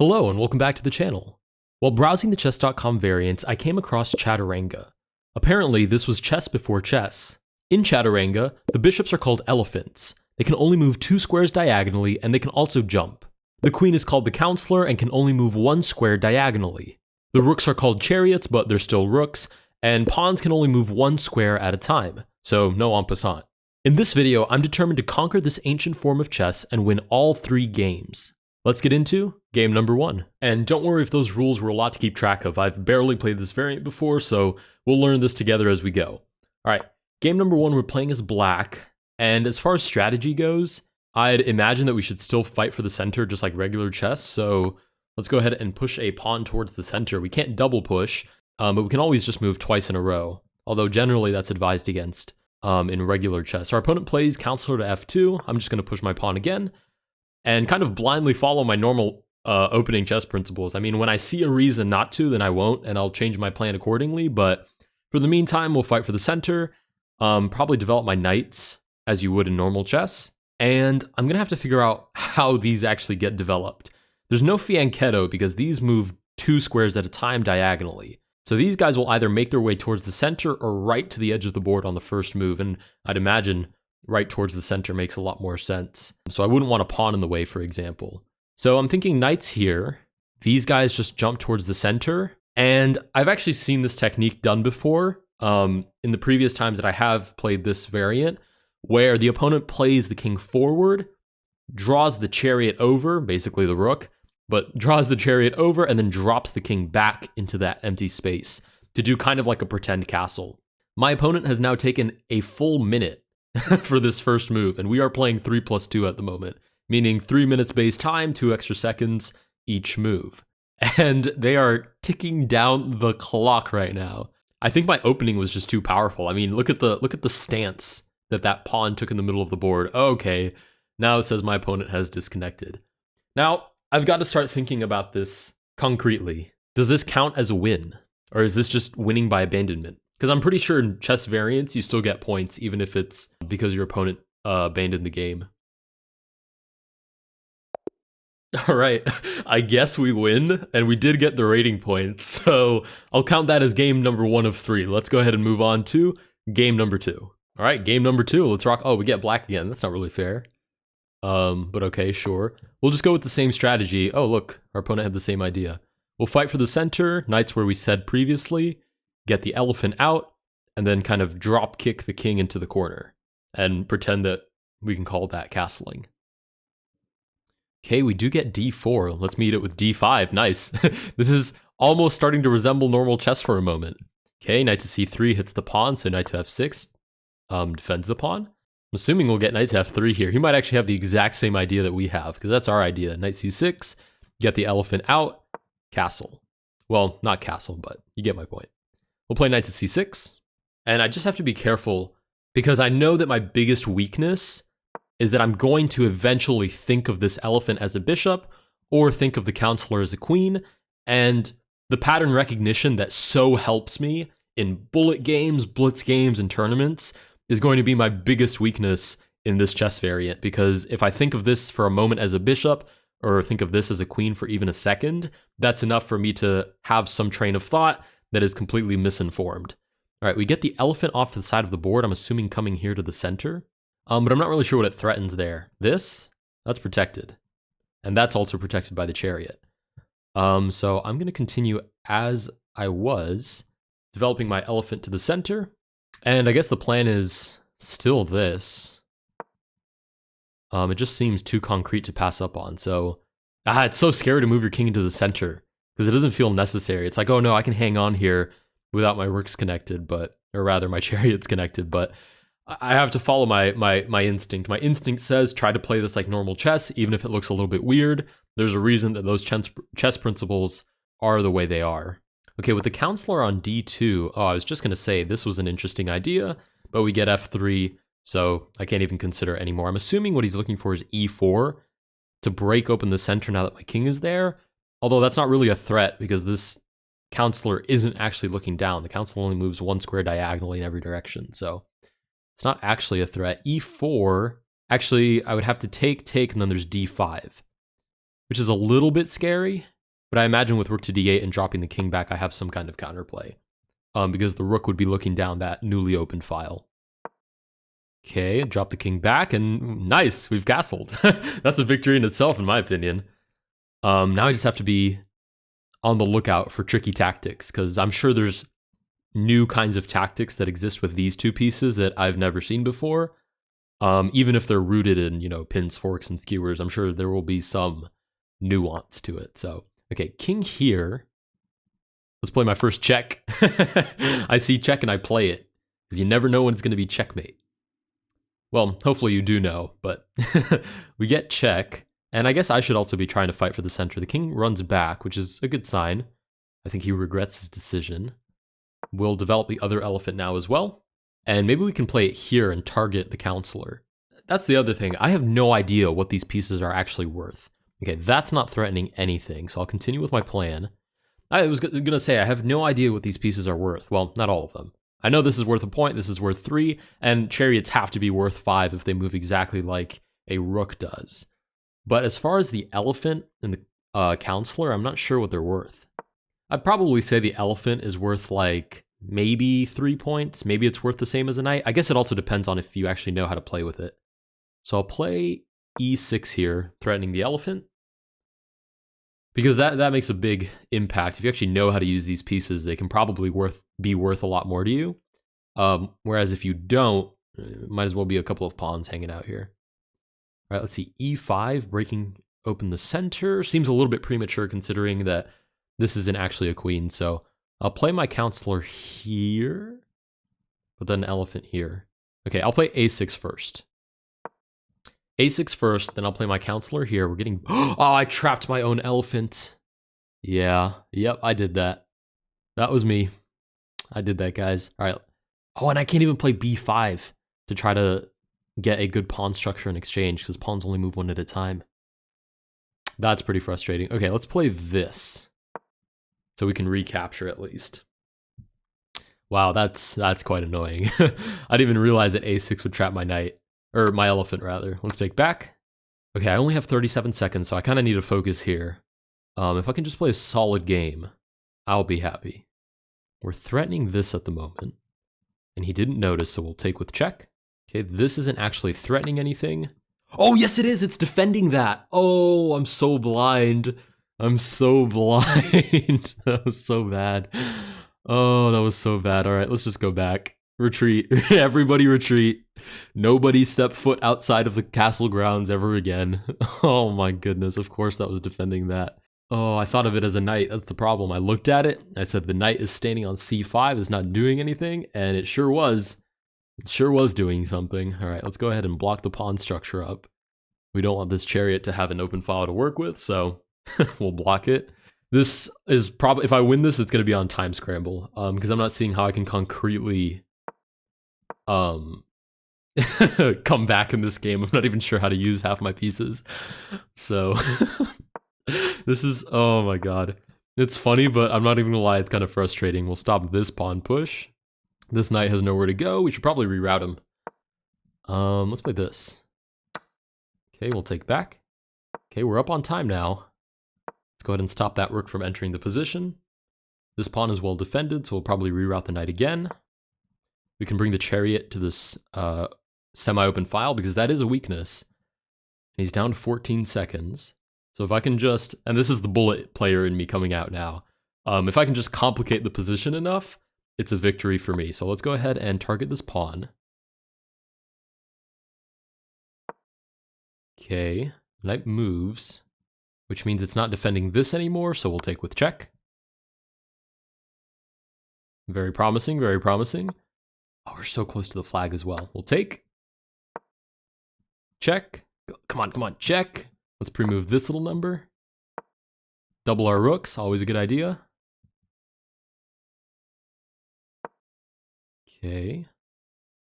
Hello and welcome back to the channel. While browsing the chess.com variants, I came across Chaturanga. Apparently, this was chess before chess. In Chaturanga, the bishops are called elephants. They can only move 2 squares diagonally, and they can also jump. The queen is called the counselor and can only move 1 square diagonally. The rooks are called chariots, but they're still rooks, and pawns can only move 1 square at a time, so no en passant. In this video, I'm determined to conquer this ancient form of chess and win all 3 games. Let's get into game number 1. And don't worry if those rules were a lot to keep track of. I've barely played this variant before, so we'll learn this together as we go. Alright, game number 1, we're playing as black, and as far as strategy goes, I'd imagine that we should still fight for the center just like regular chess, so let's go ahead and push a pawn towards the center. We can't double push, but we can always just move twice in a row, although generally that's advised against in regular chess. Our opponent plays counselor to f2. I'm just going to push my pawn again, and kind of blindly follow my normal opening chess principles. I mean, when I see a reason not to, then I won't, and I'll change my plan accordingly, but for the meantime, we'll fight for the center, probably develop my knights, as you would in normal chess, and I'm going to have to figure out how these actually get developed. There's no fianchetto because these move 2 squares at a time diagonally. So these guys will either make their way towards the center or right to the edge of the board on the first move, and I'd imagine right towards the center makes a lot more sense. So I wouldn't want a pawn in the way, for example. So I'm thinking knights here. These guys just jump towards the center, and I've actually seen this technique done before in the previous times that I have played this variant, where the opponent plays the king forward, draws the chariot over, basically the rook, but draws the chariot over and then drops the king back into that empty space to do kind of like a pretend castle. My opponent has now taken a full minute for this first move, and we are playing 3+2 at the moment, meaning 3 minutes base time, 2 extra seconds each move. And they are ticking down the clock right now. I think my opening was just too powerful. I mean, look at the stance that pawn took in the middle of the board. Okay, now it says my opponent has disconnected. Now, I've got to start thinking about this concretely. Does this count as a win? Or is this just winning by abandonment? Because I'm pretty sure in chess variants, you still get points, even if it's because your opponent abandoned the game. All right, I guess we win, and we did get the rating points, so I'll count that as game number 1 of 3. Let's go ahead and move on to game number 2. All right, game number 2, let's rock. Oh, we get black again. That's not really fair. But okay, sure. We'll just go with the same strategy. Oh, look, our opponent had the same idea. We'll fight for the center, knights where we said previously, get the elephant out, and then kind of drop kick the king into the corner, and pretend that we can call that castling. Okay, we do get d4. Let's meet it with d5. Nice. This is almost starting to resemble normal chess for a moment. Okay, knight to c3 hits the pawn, so knight to f6 defends the pawn. I'm assuming we'll get knight to f3 here. He might actually have the exact same idea that we have, because that's our idea. Knight c6, get the elephant out, castle. Well, not castle, but you get my point. We'll play knight to c6, and I just have to be careful, because I know that my biggest weakness is that I'm going to eventually think of this elephant as a bishop, or think of the counselor as a queen, and the pattern recognition that so helps me in bullet games, blitz games, and tournaments is going to be my biggest weakness in this chess variant, because if I think of this for a moment as a bishop, or think of this as a queen for even a second, that's enough for me to have some train of thought that is completely misinformed. All right, we get the elephant off to the side of the board, I'm assuming coming here to the center, but I'm not really sure what it threatens there. This? That's protected. And that's also protected by the chariot. So I'm going to continue as I was, developing my elephant to the center. And I guess the plan is still this. It just seems too concrete to pass up on. So, it's so scary to move your king into the center because it doesn't feel necessary. It's like, oh no, I can hang on here without my rooks connected, or rather my chariot's connected, but I have to follow my instinct. My instinct says try to play this like normal chess, even if it looks a little bit weird. There's a reason that those chess principles are the way they are. Okay, with the counselor on d2, I was just going to say this was an interesting idea, but we get f3, so I can't even consider it anymore. I'm assuming what he's looking for is e4 to break open the center now that my king is there, although that's not really a threat because this counselor isn't actually looking down. The counselor only moves 1 square diagonally in every direction, so it's not actually a threat. e4, actually, I would have to take, and then there's d5. which is a little bit scary. But I imagine with rook to d8 and dropping the king back, I have some kind of counterplay. Because the rook would be looking down that newly opened file. Okay, drop the king back, and nice, we've castled. That's a victory in itself, in my opinion. Now I just have to be on the lookout for tricky tactics, because I'm sure there's new kinds of tactics that exist with these two pieces that I've never seen before. Even if they're rooted in, you know, pins, forks, and skewers, I'm sure there will be some nuance to it. So, okay, king here. Let's play my first check. I see check and I play it, because you never know when it's going to be checkmate. Well, hopefully you do know, but we get check, and I guess I should also be trying to fight for the center. The king runs back, which is a good sign. I think he regrets his decision. We'll develop the other elephant now as well, and maybe we can play it here and target the counselor. That's the other thing. I have no idea what these pieces are actually worth. Okay, that's not threatening anything, so I'll continue with my plan. I was going to say I have no idea what these pieces are worth. Well, not all of them. I know this is worth a point, this is worth 3, and chariots have to be worth 5 if they move exactly like a rook does. But as far as the elephant and the counselor, I'm not sure what they're worth. I'd probably say the elephant is worth like maybe 3 points. Maybe it's worth the same as a knight. I guess it also depends on if you actually know how to play with it. So I'll play e6 here, threatening the elephant. Because that makes a big impact. If you actually know how to use these pieces, they can probably be worth a lot more to you. Whereas if you don't, it might as well be a couple of pawns hanging out here. All right, let's see. e5, breaking open the center. Seems a little bit premature considering that this isn't actually a queen. So I'll play my counselor here, but then elephant here. Okay, I'll play a6 first. a6 first, then I'll play my counselor here. We're getting... Oh, I trapped my own elephant. Yeah, yep, I did that. That was me. I did that, guys. All right. Oh, and I can't even play b5 to try to get a good pawn structure in exchange, because pawns only move one at a time. That's pretty frustrating. Okay, let's play this, so we can recapture at least. Wow, that's quite annoying. I didn't even realize that a6 would trap my knight. Or my elephant, rather. Let's take back. Okay, I only have 37 seconds, so I kind of need to focus here. If I can just play a solid game, I'll be happy. We're threatening this at the moment, and he didn't notice, so we'll take with check. Okay, this isn't actually threatening anything. Oh, yes it is! It's defending that! Oh, I'm so blind. I'm so blind. That was so bad. Oh, that was so bad. All right, let's just go back. Retreat. Everybody retreat. Nobody step foot outside of the castle grounds ever again. Oh my goodness, of course that was defending that. Oh, I thought of it as a knight. That's the problem. I looked at it. I said the knight is standing on c5. It's not doing anything. And it sure was. It sure was doing something. All right, let's go ahead and block the pawn structure up. We don't want this chariot to have an open file to work with, so we'll block it. This is probably, if I win this, it's going to be on time scramble, because I'm not seeing how I can concretely come back in this game. I'm not even sure how to use half my pieces. So this is, oh my god. It's funny, but I'm not even gonna lie, it's kind of frustrating. We'll stop this pawn push. This knight has nowhere to go. We should probably reroute him. Let's play this. Okay, we'll take back. Okay, we're up on time now. Let's go ahead and stop that rook from entering the position. This pawn is well defended, so we'll probably reroute the knight again. We can bring the chariot to this semi-open file, because that is a weakness. He's down to 14 seconds. So if I can just, and this is the bullet player in me coming out now, if I can just complicate the position enough, it's a victory for me. So let's go ahead and target this pawn. Okay, knight moves, which means it's not defending this anymore, so we'll take with check. Very promising, very promising. Oh, we're so close to the flag as well. We'll take. Check. Come on, come on, check. Let's pre-move this little number. Double our rooks, always a good idea. Okay.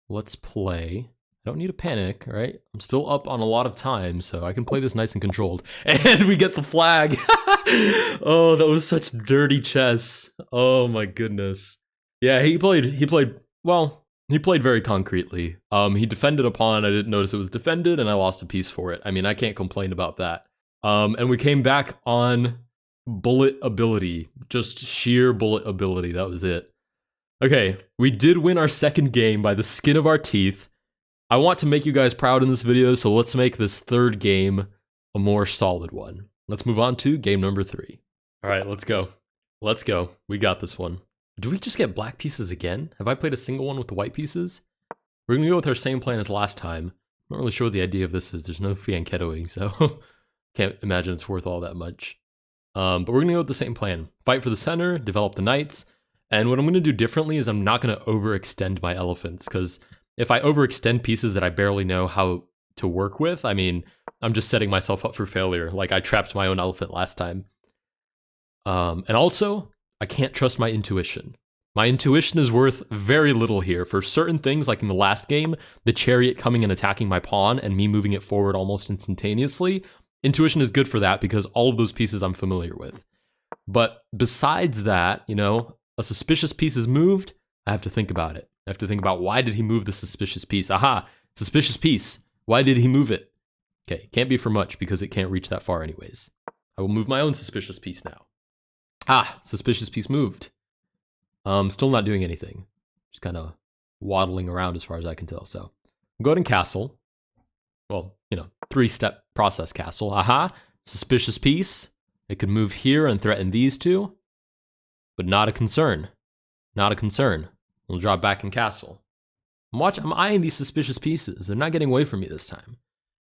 Let's play. I don't need to panic, right? I'm still up on a lot of time, so I can play this nice and controlled. And we get the flag! Oh, that was such dirty chess. Oh my goodness. Yeah, he played very concretely. He defended a pawn, I didn't notice it was defended, and I lost a piece for it. I mean, I can't complain about that. And we came back on bullet ability, just sheer bullet ability. That was it. Okay, we did win our second game by the skin of our teeth. I want to make you guys proud in this video, so let's make this third game a more solid one. Let's move on to game number 3. All right, let's go. Let's go. We got this one. Do we just get black pieces again? Have I played a single one with the white pieces? We're gonna go with our same plan as last time. I'm not really sure what the idea of this is. There's no fianchettoing, so can't imagine it's worth all that much. But we're gonna go with the same plan. Fight for the center, develop the knights, and what I'm gonna do differently is I'm not gonna overextend my elephants, because if I overextend pieces that I barely know how to work with, I mean, I'm just setting myself up for failure. Like I trapped my own elephant last time. And also, I can't trust my intuition. My intuition is worth very little here. For certain things, like in the last game, the chariot coming and attacking my pawn and me moving it forward almost instantaneously, intuition is good for that because all of those pieces I'm familiar with. But besides that, you know, a suspicious piece is moved, I have to think about it. I have to think about why did he move the suspicious piece? Aha, suspicious piece. Why did he move it? Okay, can't be for much because it can't reach that far anyways. I will move my own suspicious piece now. Ah, suspicious piece moved. Still not doing anything. Just kind of waddling around as far as I can tell. So, go ahead and castle. Well, you know, 3-step process castle. Aha, suspicious piece. It could move here and threaten these two. But not a concern. Not a concern. We'll drop back in castle. I'm eyeing these suspicious pieces. They're not getting away from me this time.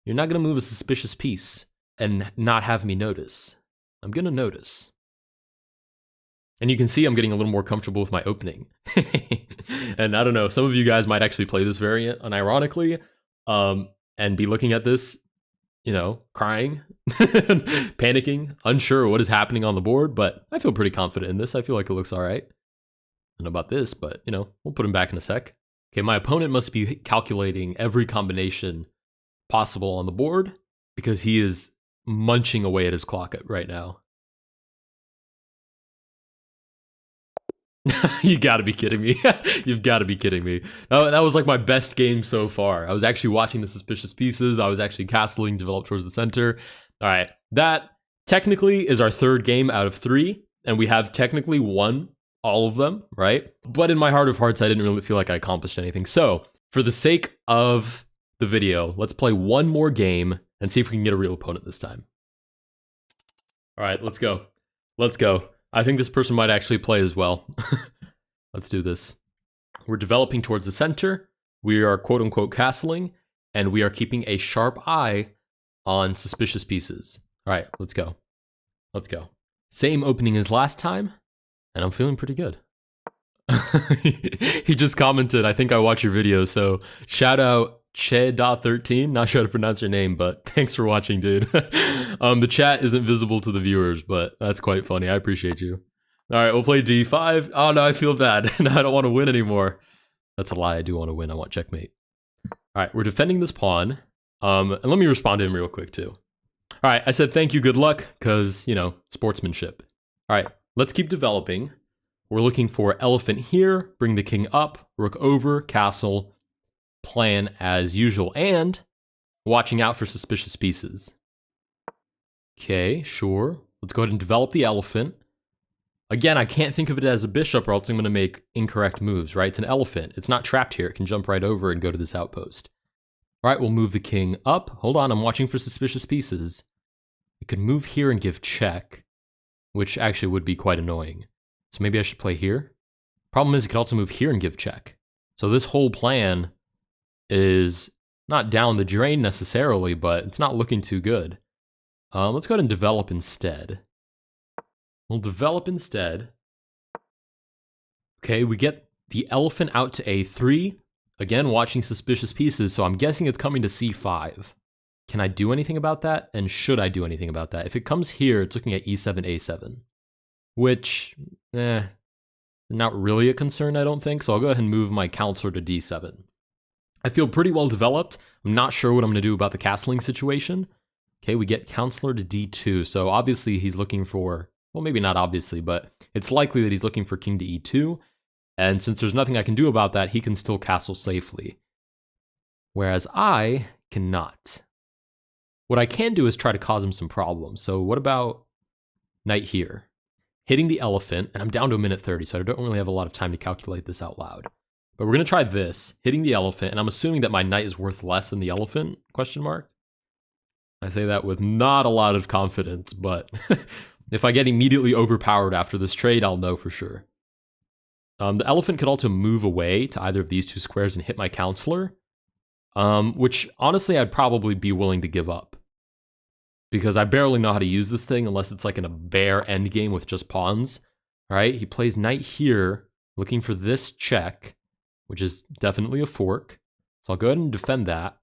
You're not going to move a suspicious piece and not have me notice. I'm going to notice. And you can see I'm getting a little more comfortable with my opening. And I don't know, some of you guys might actually play this variant unironically, and be looking at this, you know, crying, panicking, unsure what is happening on the board, but I feel pretty confident in this. I feel like it looks all right. I don't know about this, but, you know, we'll put him back in a sec. Okay, my opponent must be calculating every combination possible on the board because he is munching away at his clock right now. You gotta be kidding me. You've gotta be kidding me. That was like my best game so far. I was actually watching the suspicious pieces. I was actually castling, developed towards the center. All right, that technically is our third game out of 3, and we have technically won all of them, right? But in my heart of hearts, I didn't really feel like I accomplished anything. So for the sake of the video, let's play one more game and see if we can get a real opponent this time. All right, let's go. Let's go. I think this person might actually play as well. Let's do this. We're developing towards the center. We are quote-unquote castling, and we are keeping a sharp eye on suspicious pieces. All right, let's go. Let's go. Same opening as last time, and I'm feeling pretty good. He just commented, I think I watch your video, so shout out Che.13, not sure how to pronounce your name, but thanks for watching, dude. The chat isn't visible to the viewers, but that's quite funny. I appreciate you. All right, we'll play D5. Oh, no, I feel bad. I don't want to win anymore. That's a lie. I do want to win. I want checkmate. All right, we're defending this pawn. And let me respond to him real quick, too. All right, I said thank you, good luck, because, you know, sportsmanship. All right, let's keep developing. We're looking for elephant here, bring the king up, rook over, castle, plan as usual, and watching out for suspicious pieces. Okay, sure. Let's go ahead and develop the elephant. Again, I can't think of it as a bishop or else I'm going to make incorrect moves, right? It's an elephant. It's not trapped here. It can jump right over and go to this outpost. All right, we'll move the king up. Hold on, I'm watching for suspicious pieces. It could move here and give check, which actually would be quite annoying. So maybe I should play here. Problem is, it could also move here and give check. So this whole plan is not down the drain necessarily, but it's not looking too good. Let's go ahead and develop instead. We'll develop instead. Okay, we get the elephant out to A3. Again, watching suspicious pieces, so I'm guessing it's coming to C5. Can I do anything about that? And should I do anything about that? If it comes here, it's looking at E7, A7. Which, not really a concern, I don't think. So I'll go ahead and move my counselor to D7. I feel pretty well developed. I'm not sure what I'm going to do about the castling situation. Okay, we get counselor to D2. So obviously he's looking for, well, maybe not obviously, but it's likely that he's looking for king to E2. And since there's nothing I can do about that, he can still castle safely. Whereas I cannot. What I can do is try to cause him some problems. So what about knight here? Hitting the elephant, and I'm down to a minute 30, so I don't really have a lot of time to calculate this out loud. But we're going to try this, hitting the elephant, and I'm assuming that my knight is worth less than the elephant, question mark? I say that with not a lot of confidence, but if I get immediately overpowered after this trade, I'll know for sure. The elephant could also move away to either of these two squares and hit my counselor, which honestly I'd probably be willing to give up. Because I barely know how to use this thing unless it's like in a bare endgame with just pawns. All right, he plays knight here, looking for this check, which is definitely a fork. So I'll go ahead and defend that.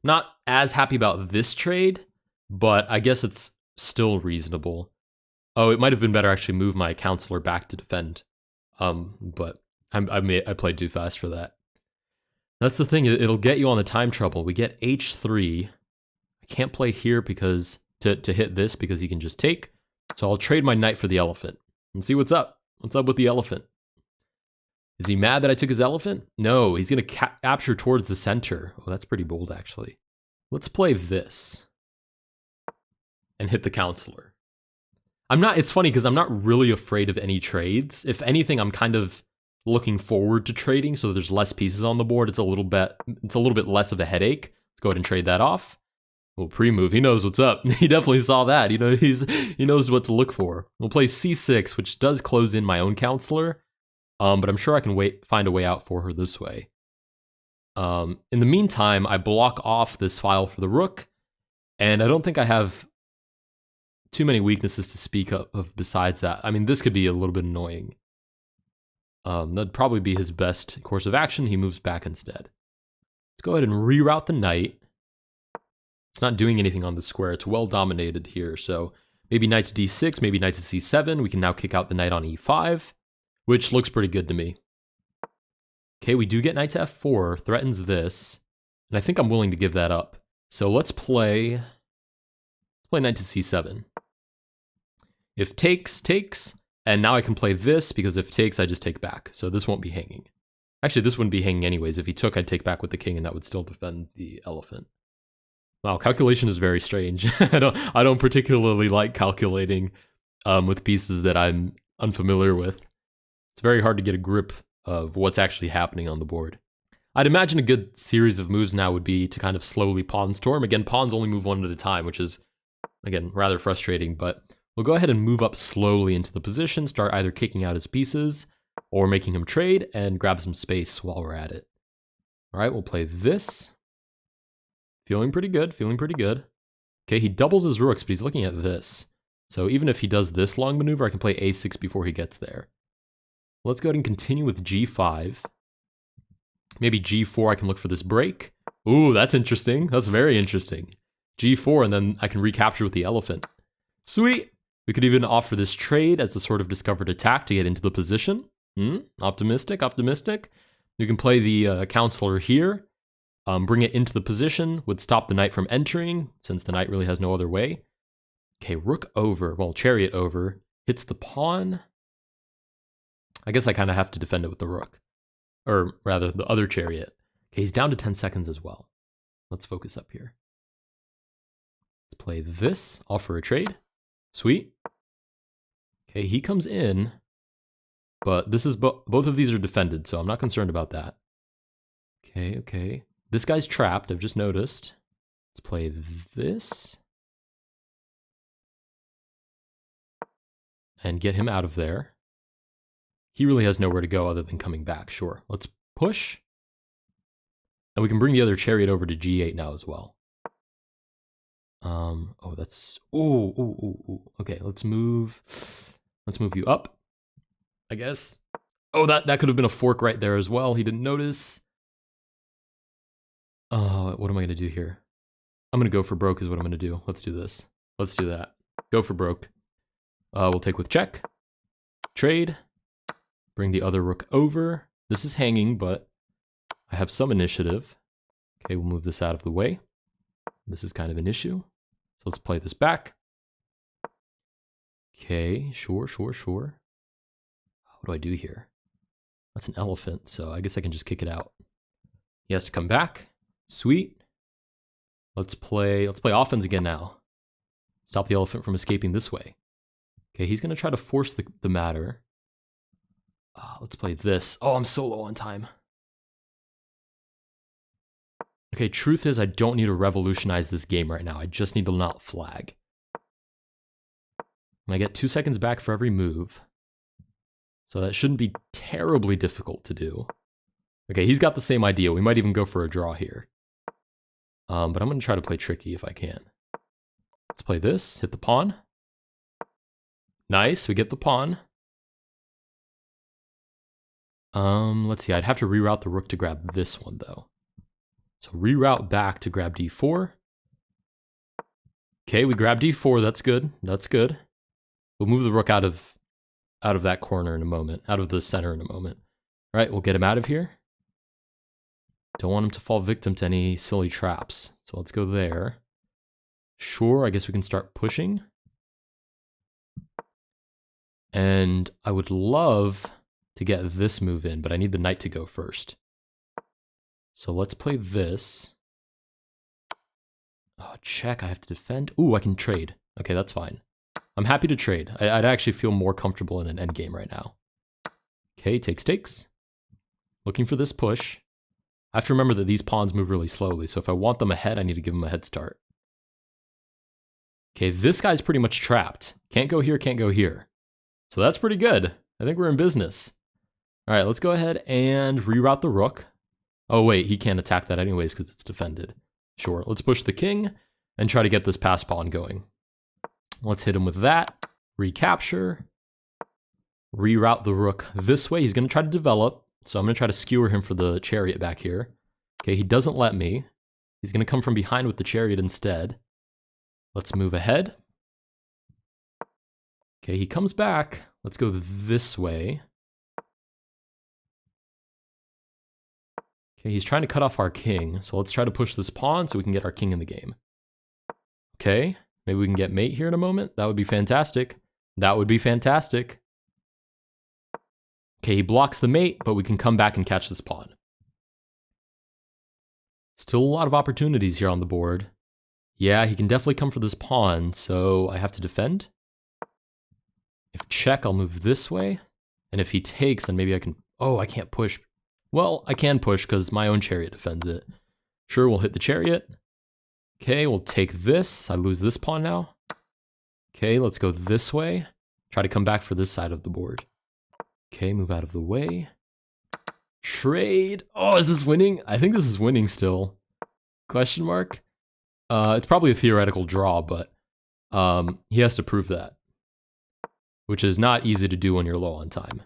Not as happy about this trade, but I guess it's still reasonable. Oh, it might have been better actually move my counselor back to defend. But I played too fast for that. That's the thing, it'll get you on the time trouble. We get h3. I can't play here because to hit this because he can just take. So I'll trade my knight for the elephant and see what's up. What's up with the elephant? Is he mad that I took his elephant? No, he's going to capture towards the center. Oh, that's pretty bold, actually. Let's play this and hit the counselor. It's funny because I'm not really afraid of any trades. If anything, I'm kind of looking forward to trading, so there's less pieces on the board. It's a little bit less of a headache. Let's go ahead and trade that off. Well, pre-move, he knows what's up. He definitely saw that. You know, he knows what to look for. We'll play c6, which does close in my own counselor, but I'm sure I can find a way out for her this way. In the meantime, I block off this file for the rook, and I don't think I have too many weaknesses to speak of besides that. I mean, this could be a little bit annoying. That'd probably be his best course of action. He moves back instead. Let's go ahead and reroute the knight. It's not doing anything on the square. It's well dominated here. So maybe knight to d6, maybe knight to c7. We can now kick out the knight on e5, which looks pretty good to me. Okay, we do get knight to f4, threatens this, and I think I'm willing to give that up. So let's play knight to c7. If takes, takes, and now I can play this because if takes, I just take back. So this won't be hanging. Actually, this wouldn't be hanging anyways. If he took, I'd take back with the king, and that would still defend the elephant. Wow, calculation is very strange. I don't particularly like calculating with pieces that I'm unfamiliar with. It's very hard to get a grip of what's actually happening on the board. I'd imagine a good series of moves now would be to kind of slowly pawn storm. Again, pawns only move one at a time, which is, again, rather frustrating, but we'll go ahead and move up slowly into the position, start either kicking out his pieces or making him trade and grab some space while we're at it. All right, we'll play this. Feeling pretty good, feeling pretty good. Okay, he doubles his rooks, but he's looking at this. So even if he does this long maneuver, I can play a6 before he gets there. Let's go ahead and continue with g5. Maybe g4, I can look for this break. Ooh, that's interesting. That's very interesting. g4, and then I can recapture with the elephant. Sweet! We could even offer this trade as a sort of discovered attack to get into the position. Optimistic, optimistic. You can play the counselor here. Bring it into the position, would stop the knight from entering, since the knight really has no other way. Okay, rook over, well, chariot over, hits the pawn. I guess I kind of have to defend it with the rook. Or rather, the other chariot. Okay, he's down to 10 seconds as well. Let's focus up here. Let's play this, offer a trade. Sweet. Okay, he comes in, but this is both of these are defended, so I'm not concerned about that. Okay, okay. This guy's trapped, I've just noticed. Let's play this. And get him out of there. He really has nowhere to go other than coming back, sure. Let's push. And we can bring the other chariot over to g8 now as well. Oh, that's... Ooh. Okay, let's move you up, I guess. Oh, that could have been a fork right there as well. He didn't notice. Oh, what am I going to do here? I'm going to go for broke is what I'm going to do. Let's do this. Let's do that. Go for broke. We'll take with check. Trade. Bring the other rook over. This is hanging, but I have some initiative. Okay, we'll move this out of the way. This is kind of an issue. So let's play this back. Okay, sure. What do I do here? That's an elephant, so I guess I can just kick it out. He has to come back. Sweet. Let's play offense again now. Stop the elephant from escaping this way. Okay, he's gonna try to force the matter. Let's play this. Oh, I'm so low on time. Okay, truth is I don't need to revolutionize this game right now. I just need to not flag. And I get 2 seconds back for every move. So that shouldn't be terribly difficult to do. Okay, he's got the same idea. We might even go for a draw here. But I'm going to try to play tricky if I can. Let's play this. Hit the pawn. Nice, we get the pawn. Let's see. I'd have to reroute the rook to grab this one, though. So reroute back to grab d4. Okay, we grab d4. That's good. That's good. We'll move the rook out of that corner in a moment. Out of the center in a moment. All right, we'll get him out of here. Don't want him to fall victim to any silly traps. So let's go there. Sure, I guess we can start pushing. And I would love to get this move in, but I need the knight to go first. So let's play this. Oh, check, I have to defend. Ooh, I can trade. Okay, that's fine. I'm happy to trade. I'd actually feel more comfortable in an endgame right now. Okay, takes. Looking for this push. I have to remember that these pawns move really slowly, so if I want them ahead, I need to give them a head start. Okay, this guy's pretty much trapped. Can't go here, can't go here. So that's pretty good. I think we're in business. All right, let's go ahead and reroute the rook. Oh wait, he can't attack that anyways because it's defended. Sure, let's push the king and try to get this pass pawn going. Let's hit him with that. Recapture. Reroute the rook this way. He's going to try to develop, so I'm going to try to skewer him for the chariot back here. Okay, he doesn't let me. He's going to come from behind with the chariot instead. Let's move ahead. Okay, he comes back. Let's go this way. Okay, he's trying to cut off our king, so let's try to push this pawn so we can get our king in the game. Okay, maybe we can get mate here in a moment. That would be fantastic. That would be fantastic. Okay, he blocks the mate, but we can come back and catch this pawn. Still a lot of opportunities here on the board. Yeah, he can definitely come for this pawn, so I have to defend. If check, I'll move this way. And if he takes, then maybe I can... Oh, I can't push. Well, I can push because my own chariot defends it. Sure, we'll hit the chariot. Okay, we'll take this. I lose this pawn now. Okay, let's go this way. Try to come back for this side of the board. Okay, move out of the way. Trade. Oh, is this winning? I think this is winning still. Question mark? It's probably a theoretical draw, but he has to prove that. Which is not easy to do when you're low on time.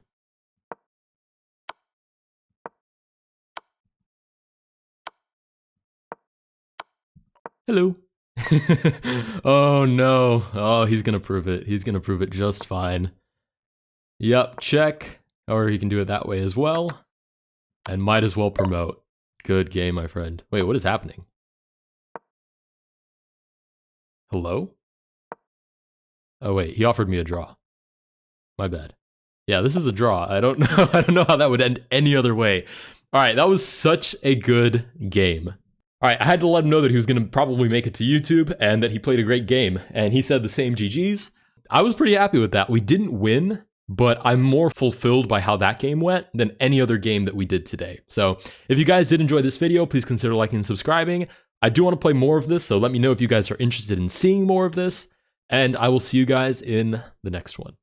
Hello. Oh no. Oh, he's gonna prove it. He's gonna prove it just fine. Yep, check. Or he can do it that way as well. And might as well promote. Good game, my friend. Wait, what is happening? Hello? Oh wait, he offered me a draw. My bad. Yeah, this is a draw. I don't know. I don't know how that would end any other way. All right, that was such a good game. All right, I had to let him know that he was going to probably make it to YouTube and that he played a great game. And he said the same GGs. I was pretty happy with that. We didn't win, but I'm more fulfilled by how that game went than any other game that we did today. So if you guys did enjoy this video, please consider liking and subscribing. I do want to play more of this, so let me know if you guys are interested in seeing more of this. And I will see you guys in the next one.